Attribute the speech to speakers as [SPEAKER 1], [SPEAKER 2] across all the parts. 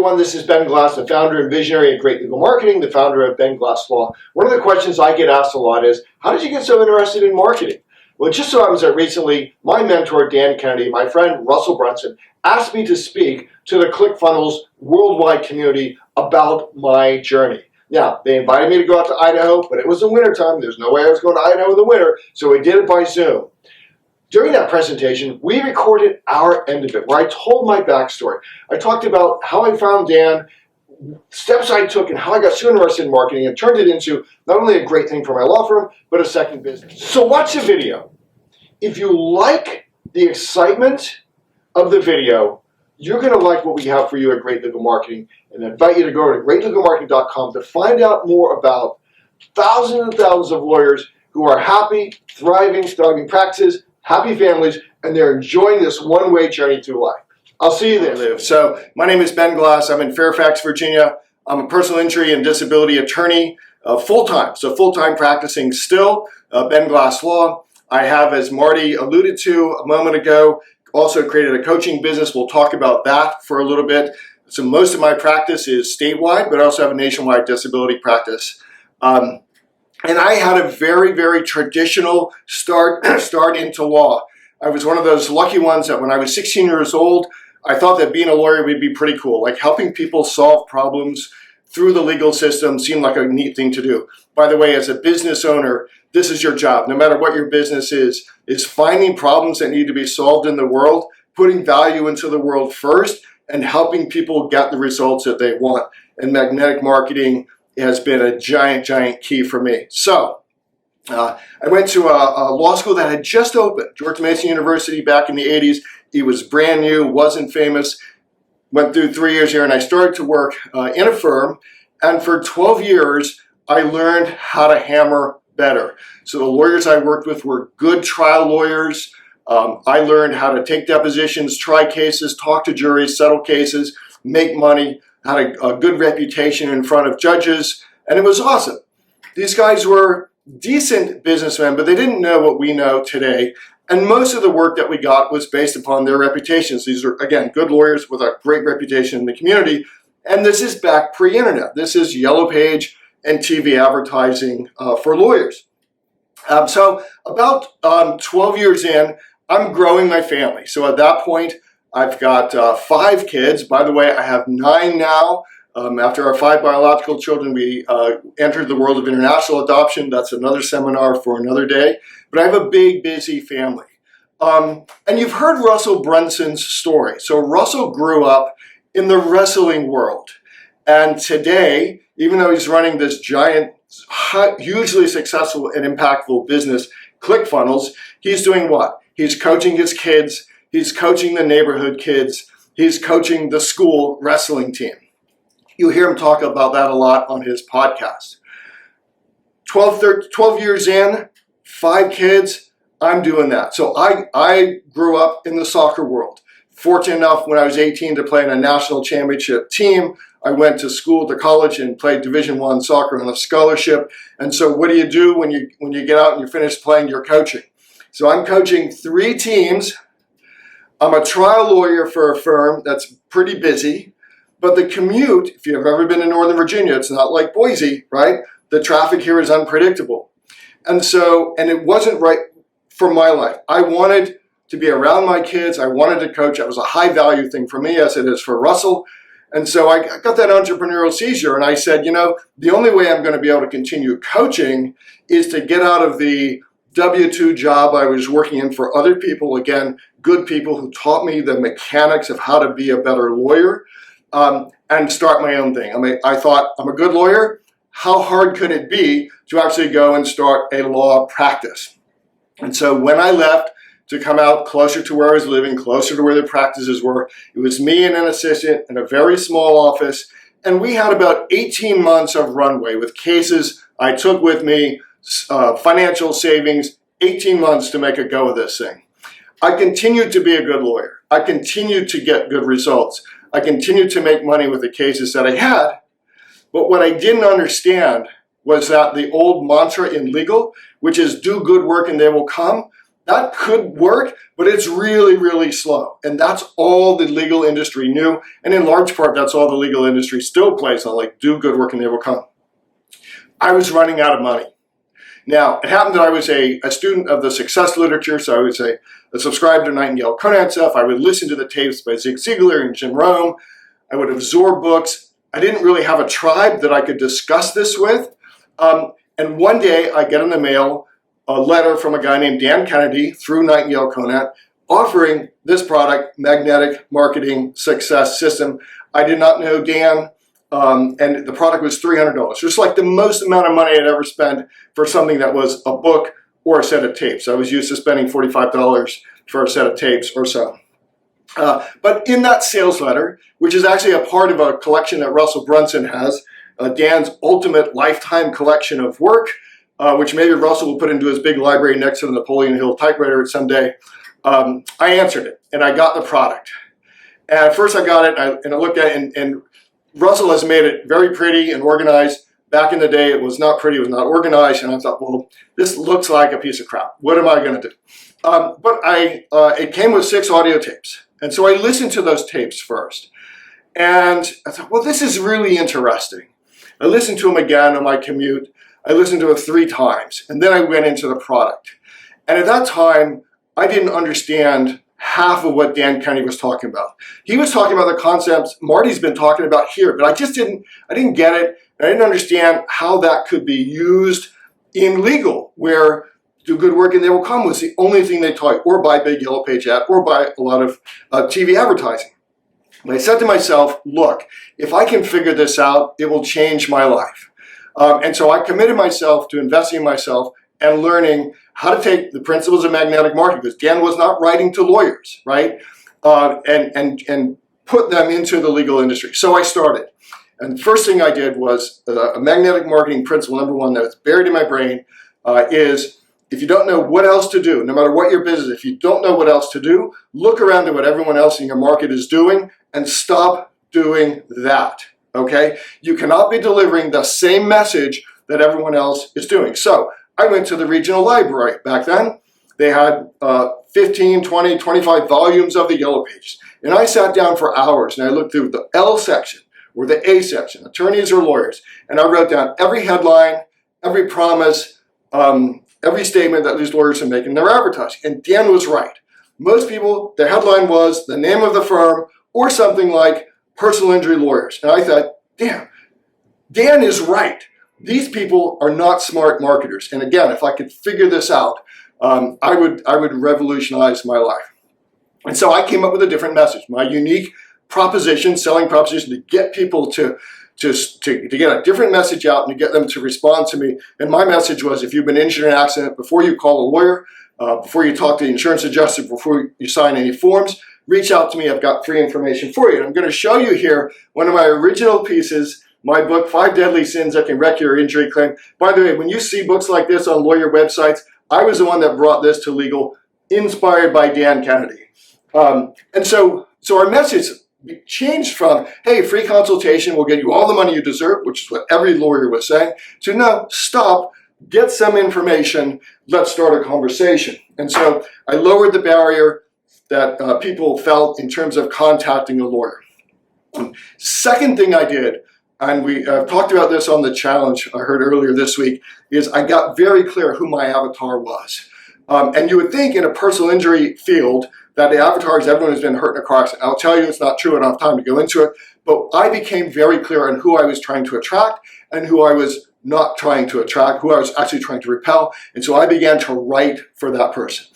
[SPEAKER 1] everyone, this is Ben Glass, the founder and visionary of Great Legal Marketing, the founder of BenGlassLaw. One of the questions I get asked a lot is, how did you get so interested in marketing? Well, it just so happens that recently, my mentor, Dan Kennedy, my friend Russell Brunson, asked me to speak to the ClickFunnels worldwide community about my journey. Now, they invited me to go out to Idaho, but it was the wintertime. There's no way I was going to Idaho in the winter, so we did it by Zoom. During that presentation, we recorded our end of it, where I told my backstory. I talked about how I found Dan, steps I took, and how I got so interested in marketing and turned it into not only a great thing for my law firm, but a second business. So watch the video. If you like the excitement of the video, you're going to like what we have for you at Great Legal Marketing. And I invite you to go to greatlegalmarketing.com to find out more about thousands and thousands of lawyers who are happy, thriving, starting practices, happy families, and they're enjoying this one-way journey through life. I'll see you there. So my name is Ben Glass. I'm in Fairfax, Virginia. I'm a personal injury and disability attorney, full-time. So full-time practicing still, BenGlassLaw. I have, as Marty alluded to a moment ago, also created a coaching business. We'll talk about that for a little bit. So most of my practice is statewide, but I also have a nationwide disability practice. And I had a very, very traditional start into law. I was one of those lucky ones that when I was 16 years old, I thought that being a lawyer would be pretty cool. Like helping people solve problems through the legal system seemed like a neat thing to do. By the way, as a business owner, this is your job. No matter what your business is finding problems that need to be solved in the world, putting value into the world first, and helping people get the results that they want. And magnetic marketing has been a giant, giant key for me. So I went to a law school that had just opened, George Mason University back in the 80s. It was brand new, wasn't famous. Went through 3 years here and I started to work in a firm. And for 12 years, I learned how to hammer better. So the lawyers I worked with were good trial lawyers. I learned how to take depositions, try cases, talk to juries, settle cases, make money, had a good reputation in front of judges, and it was awesome. These guys were decent businessmen, but they didn't know what we know today, and most of the work that we got was based upon their reputations. These are, again, good lawyers with a great reputation in the community, and this is back pre-internet. This is Yellow Page and TV advertising for lawyers. So about 12 years in, I'm growing my family. So at that point, I've got 5 kids. By the way, I have 9 now. After our 5 biological children, we entered the world of international adoption. That's another seminar for another day. But I have a big, busy family. And you've heard Russell Brunson's story. So Russell grew up in the wrestling world. And today, even though he's running this giant, hugely successful and impactful business, ClickFunnels, he's doing what? He's coaching his kids. He's coaching the neighborhood kids. He's coaching the school wrestling team. You'll hear him talk about that a lot on his podcast. 12 years in, 5 kids, I'm doing that. So I grew up in the soccer world. Fortunate enough when I was 18 to play in a national championship team. I went to school, to college, and played Division I soccer on a scholarship. And so what do when you get out and you're finished playing? You're coaching. So I'm coaching 3 teams. I'm a trial lawyer for a firm that's pretty busy, but the commute, if you've ever been in Northern Virginia, it's not like Boise, right? The traffic here is unpredictable. And it wasn't right for my life. I wanted to be around my kids. I wanted to coach. That was a high value thing for me as it is for Russell. And so I got that entrepreneurial seizure and I said, the only way I'm going to be able to continue coaching is to get out of the W-2 job I was working in for other people, again, good people who taught me the mechanics of how to be a better lawyer, and start my own thing. I thought, I'm a good lawyer. How hard could it be to actually go and start a law practice? And so when I left to come out closer to where I was living, closer to where the practices were, it was me and an assistant in a very small office, and we had about 18 months of runway with cases I took with me, financial savings, 18 months to make a go of this thing. I continued to be a good lawyer. I continued to get good results. I continued to make money with the cases that I had. But what I didn't understand was that the old mantra in legal, which is do good work and they will come, That could work, but it's really, really slow. And that's all the legal industry knew. And in large part, that's all the legal industry still plays on, like, do good work and they will come. I was running out of money. Now, it happened that I was a student of the success literature, so I was a subscriber to Nightingale Conant stuff. I would listen to the tapes by Zig Ziglar and Jim Rome. I would absorb books. I didn't really have a tribe that I could discuss this with. And one day, I get in the mail a letter from a guy named Dan Kennedy through Nightingale Conant offering this product, Magnetic Marketing Success System. I did not know Dan. And the product was $300. Just like the most amount of money I'd ever spent for something that was a book or a set of tapes. I was used to spending $45 for a set of tapes or so. But in that sales letter, which is actually a part of a collection that Russell Brunson has, Dan's ultimate lifetime collection of work, which maybe Russell will put into his big library next to the Napoleon Hill typewriter someday, I answered it and I got the product. And at first I got it and I looked at it and Russell has made it very pretty and organized. Back in the day, it was not pretty, it was not organized, and I thought, well, this looks like a piece of crap. What am I going to do? But it came with 6 audio tapes, and so I listened to those tapes first. And I thought, well, this is really interesting. I listened to them again on my commute. I listened to it 3 times, and then I went into the product. And at that time, I didn't understand half of what Dan Kennedy was talking about. He was talking about the concepts Marty's been talking about here, but I didn't get it. I didn't understand how that could be used in legal, where do good work and they will come was the only thing they taught, or buy big yellow page ad, or buy a lot of TV advertising. And I said to myself, look, if I can figure this out, it will change my life. And so I committed myself to investing in myself and learning how to take the principles of magnetic marketing, because Dan was not writing to lawyers, right? And put them into the legal industry. So I started. And the first thing I did was a magnetic marketing principle, number 1, that's buried in my brain, is if you don't know what else to do, no matter what your business, if you don't know what else to do, look around at what everyone else in your market is doing and stop doing that, okay? You cannot be delivering the same message that everyone else is doing. So I went to the regional library. Back then, they had 15, 20, 25 volumes of the Yellow Pages. And I sat down for hours and I looked through the L section or the A section, attorneys or lawyers, and I wrote down every headline, every promise, every statement that these lawyers are making in their advertising. And Dan was right. Most people, the headline was the name of the firm or something like personal injury lawyers. And I thought, damn, Dan is right. These people are not smart marketers. And again, if I could figure this out, I would revolutionize my life. And so I came up with a different message, my unique proposition, selling proposition, to get people to get a different message out and to get them to respond to me. And my message was, if you've been injured in an accident, before you call a lawyer, before you talk to the insurance adjuster, before you sign any forms, reach out to me. I've got free information for you. And I'm going to show you here one of my original pieces, my book, 5 Deadly Sins That Can Wreck Your Injury Claim. By the way, when you see books like this on lawyer websites, I was the one that brought this to legal, inspired by Dan Kennedy. And so our message changed from, hey, free consultation will get you all the money you deserve, which is what every lawyer was saying, to no, stop, get some information, let's start a conversation. And so I lowered the barrier that people felt in terms of contacting a lawyer. Second thing I did, and we talked about this on the challenge I heard earlier this week, is I got very clear who my avatar was. And you would think in a personal injury field that the avatar is everyone who's been hurt in a car accident. I'll tell you it's not true, I don't have time to go into it, but I became very clear on who I was trying to attract and who I was not trying to attract, who I was actually trying to repel, and so I began to write for that person.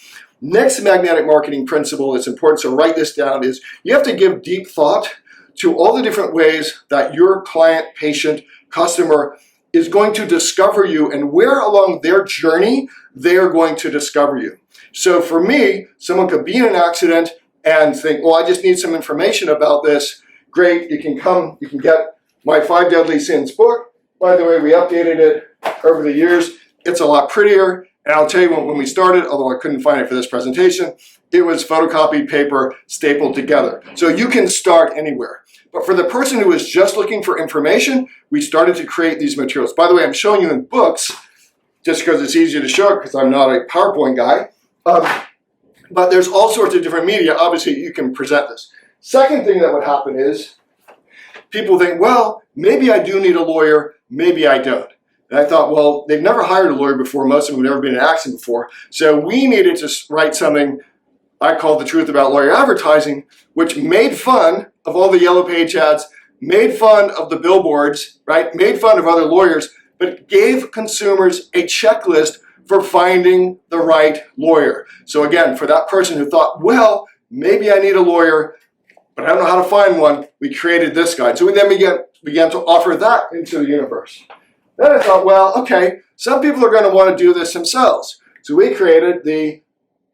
[SPEAKER 1] Next magnetic marketing principle, it's important to write this down, is you have to give deep thought to all the different ways that your client, patient, customer is going to discover you and where along their journey they are going to discover you. So for me, someone could be in an accident and think, well, I just need some information about this. Great, you can come, you can get my 5 Deadly Sins book. By the way, we updated it over the years. It's a lot prettier. And I'll tell you when we started, although I couldn't find it for this presentation, it was photocopied paper stapled together. So you can start anywhere. But for the person who is just looking for information, we started to create these materials. By the way, I'm showing you in books, just because it's easier to show because I'm not a PowerPoint guy. But there's all sorts of different media. Obviously, you can present this. Second thing that would happen is people think, well, maybe I do need a lawyer, maybe I don't. And I thought, well, they've never hired a lawyer before. Most of them have never been in an accident before. So we needed to write something I called The Truth About Lawyer Advertising, which made fun of all the yellow page ads, made fun of the billboards, right? Made fun of other lawyers, but gave consumers a checklist for finding the right lawyer. So again, for that person who thought, well, maybe I need a lawyer, but I don't know how to find one, we created this guide. So we then began to offer that into the universe. Then I thought, well, okay, some people are going to want to do this themselves. So we created the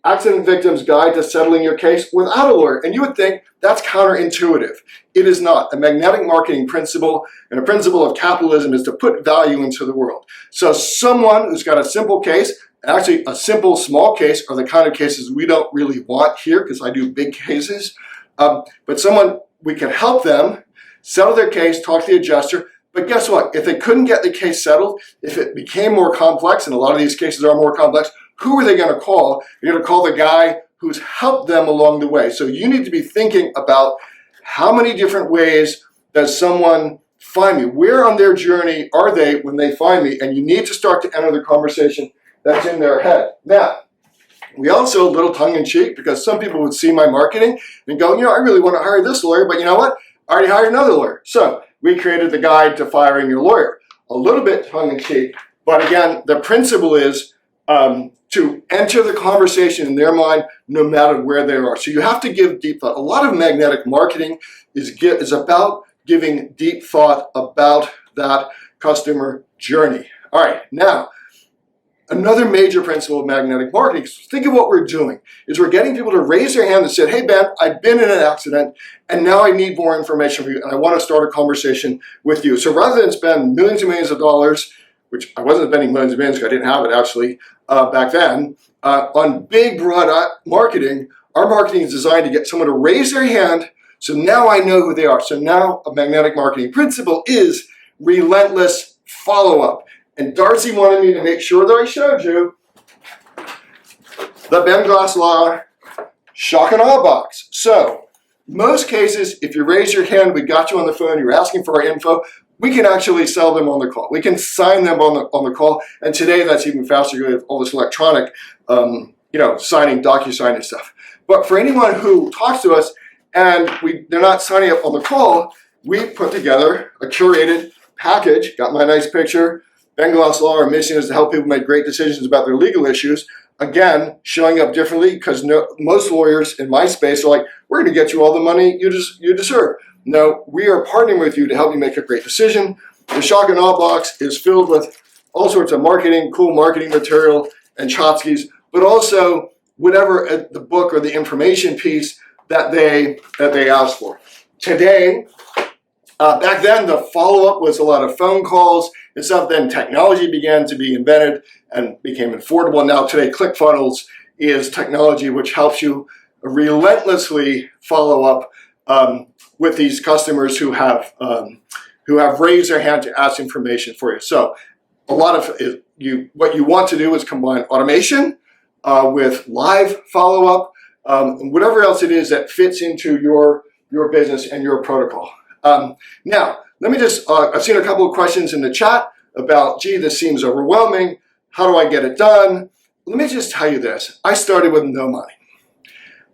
[SPEAKER 1] Accident Victims Guide to Settling Your Case Without a Lawyer. And you would think that's counterintuitive. It is not. A magnetic marketing principle and a principle of capitalism is to put value into the world. So someone who's got a simple case, actually a simple small case are the kind of cases we don't really want here because I do big cases. But someone, we can help them settle their case, talk to the adjuster. But guess what? If they couldn't get the case settled, if it became more complex, and a lot of these cases are more complex, who are they going to call? They're going to call the guy who's helped them along the way. So you need to be thinking about how many different ways does someone find me? Where on their journey are they when they find me? And you need to start to enter the conversation that's in their head. Now, we also, a little tongue-in-cheek, because some people would see my marketing and go, I really want to hire this lawyer, but you know what? I already hired another lawyer. So we created the guide to firing your lawyer. A little bit tongue-in-cheek, but again, the principle is to enter the conversation in their mind no matter where they are. So you have to give deep thought. A lot of magnetic marketing is about giving deep thought about that customer journey. All right, now, another major principle of magnetic marketing, think of what we're doing, is we're getting people to raise their hand and say, hey, Ben, I've been in an accident, and now I need more information from you, and I want to start a conversation with you. So rather than spend millions and millions of dollars, which I wasn't spending millions and millions because I didn't have it actually back then, on big, broad marketing, our marketing is designed to get someone to raise their hand, so now I know who they are. So now a magnetic marketing principle is relentless follow-up. And Darcy wanted me to make sure that I showed you the BenGlassLaw shock and awe box. So, most cases, if you raise your hand, we got you on the phone, you're asking for our info, we can actually sell them on the call. We can sign them on the call. And today, that's even faster with all this electronic, signing, DocuSign stuff. But for anyone who talks to us and they're not signing up on the call, we put together a curated package, got my nice picture. BenGlassLaw, our mission is to help people make great decisions about their legal issues. Again, showing up differently because most lawyers in my space are like, we're going to get you all the money you deserve. No, we are partnering with you to help you make a great decision. The shock and awe box is filled with all sorts of marketing, cool marketing material and tchotchkes, but also whatever the book or the information piece that they ask for. Today, back then, the follow-up was a lot of phone calls and stuff. Then technology began to be invented and became affordable. Now today, ClickFunnels is technology which helps you relentlessly follow up with these customers who have raised their hand to ask information for you. So a lot of what you want to do is combine automation with live follow-up, and whatever else it is that fits into your business and your protocol. Now, let me just, I've seen a couple of questions in the chat about, gee, this seems overwhelming. How do I get it done? Let me just tell you this. I started with no money.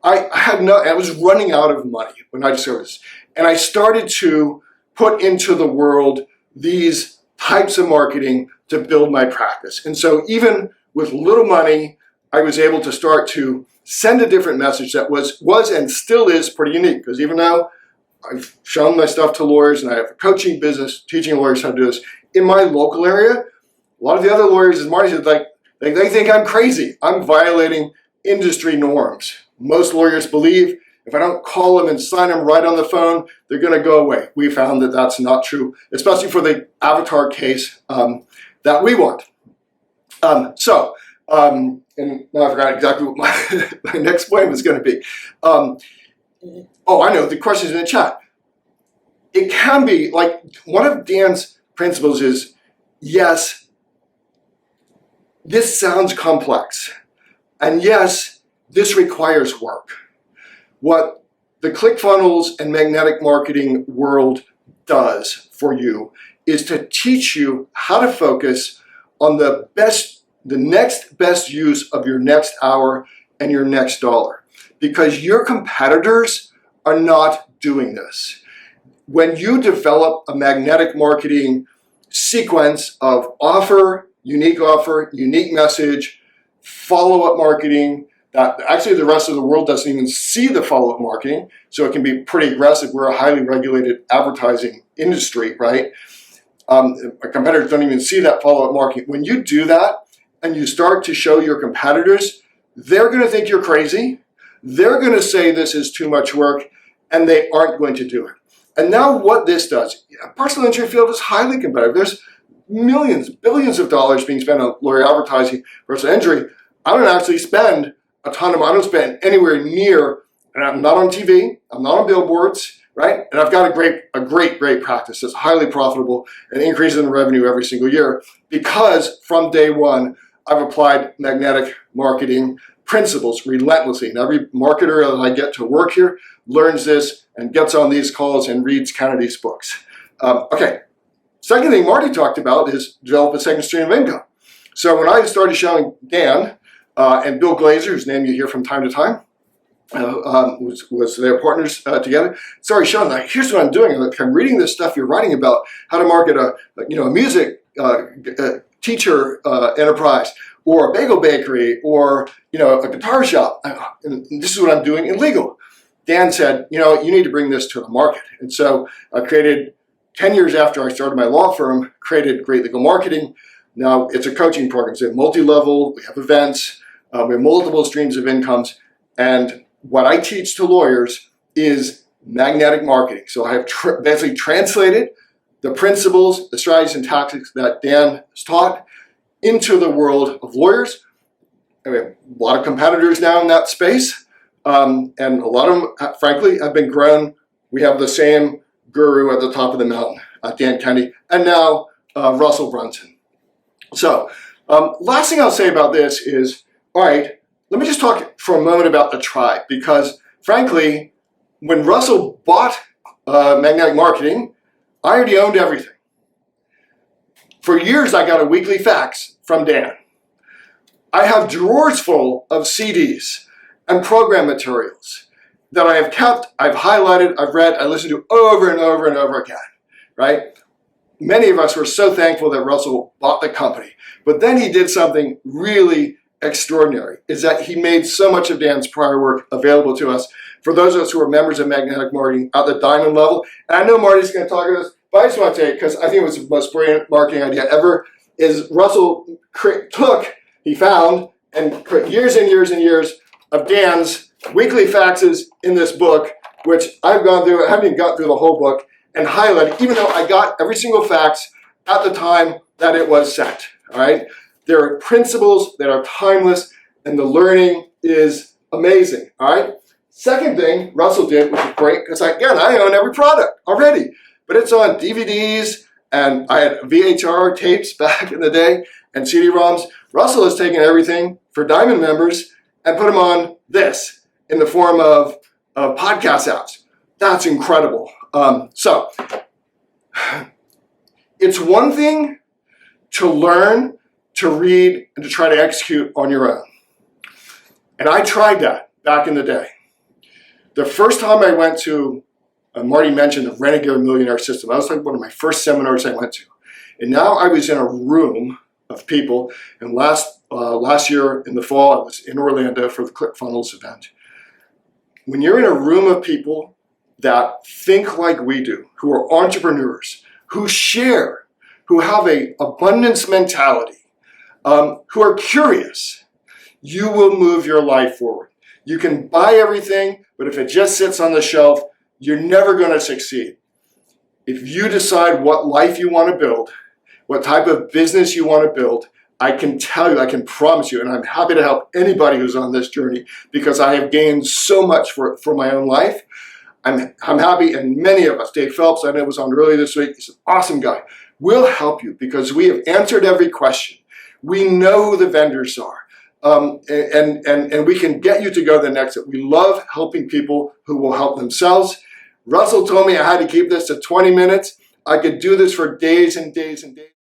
[SPEAKER 1] I was running out of money when I discovered this. And I started to put into the world these types of marketing to build my practice. And so even with little money, I was able to start to send a different message that was and still is pretty unique. Because even though I've shown my stuff to lawyers and I have a coaching business, teaching lawyers how to do this, in my local area, a lot of the other lawyers, as Marty said, they think I'm crazy. I'm violating industry norms. Most lawyers believe if I don't call them and sign them right on the phone, they're going to go away. We found that that's not true, especially for the avatar case that we want. And now I forgot exactly what my next point was going to be. I know, the question's in the chat. It can be, like, one of Dan's principles is, yes, this sounds complex, And yes, this requires work. What the ClickFunnels and magnetic marketing world does for you is to teach you how to focus on the next best use of your next hour and your next dollar. Because your competitors are not doing this. When you develop a magnetic marketing sequence of offer, unique message, follow-up marketing, that actually the rest of the world doesn't even see the follow-up marketing, so it can be pretty aggressive. We're a highly regulated advertising industry, right? Our competitors don't even see that follow-up marketing. When you do that and you start to show your competitors, they're going to think you're crazy. They're going to say this is too much work, and they aren't going to do it. And now what this does, personal injury field is highly competitive. There's millions, billions of dollars being spent on lawyer advertising, personal injury. I don't actually spend a ton of money. I don't spend anywhere near, and I'm not on TV, I'm not on billboards, right? And I've got a great practice that's highly profitable and increases in revenue every single year because from day one, I've applied magnetic marketing principles relentlessly. And every marketer that I get to work here learns this and gets on these calls and reads Kennedy's books. Okay, second thing Marty talked about is develop a second stream of income. So when I started showing Dan and Bill Glazer, whose name you hear from time to time, was their partners together. Sorry, Sean, here's what I'm doing. I'm reading this stuff you're writing about how to market a music teacher enterprise, or a bagel bakery, or a guitar shop. And this is what I'm doing in legal. Dan said, you need to bring this to the market. And so I created, 10 years after I started my law firm, created Great Legal Marketing. Now it's a coaching program. It's multi-level, we have events, we have multiple streams of incomes. And what I teach to lawyers is magnetic marketing. So I have basically translated the principles, the strategies and tactics that Dan has taught into the world of lawyers. And we have a lot of competitors now in that space. And a lot of them, frankly, have been grown. We have the same guru at the top of the mountain, Dan Kennedy, and now Russell Brunson. So last thing I'll say about this is, all right, let me just talk for a moment about the tribe, because frankly, when Russell bought magnetic marketing, I already owned everything. For years, I got a weekly fax from Dan. I have drawers full of CDs and program materials that I have kept, I've highlighted, I've read, I listened to over and over and over again, right? Many of us were so thankful that Russell bought the company. But then he did something really extraordinary, is that he made so much of Dan's prior work available to us. For those of us who are members of magnetic marketing at the diamond level, and I know Marty's going to talk about this, but I just want to tell you, because I think it was the most brilliant marketing idea ever, is Russell he found, and put years and years and years of Dan's weekly faxes in this book, which I've gone through, I haven't even got through the whole book, and highlighted, even though I got every single fax at the time that it was sent, all right? There are principles that are timeless, and the learning is amazing, all right? Second thing Russell did, which is great, because again, I own every product already, but it's on DVDs, and I had VHR tapes back in the day, and CD-ROMs. Russell has taken everything for Diamond members and put them on this in the form of podcast apps. That's incredible. So it's one thing to learn, to read, and to try to execute on your own. And I tried that back in the day. The first time I went to, Marty mentioned the Renegade Millionaire System. That was like one of my first seminars I went to. And now I was in a room of people, and last year in the fall, I was in Orlando for the ClickFunnels event. When you're in a room of people that think like we do, who are entrepreneurs, who share, who have an abundance mentality, who are curious, you will move your life forward. You can buy everything, but if it just sits on the shelf, you're never going to succeed. If you decide what life you want to build, what type of business you want to build, I can tell you, I can promise you, and I'm happy to help anybody who's on this journey because I have gained so much for my own life. I'm happy, and many of us, Dave Phelps, I know was on earlier this week, he's an awesome guy. We'll help you because we have answered every question. We know who the vendors are. and we can get you to go to the next step. We love helping people who will help themselves. Russell told me I had to keep this to 20 minutes. I could do this for days and days and days.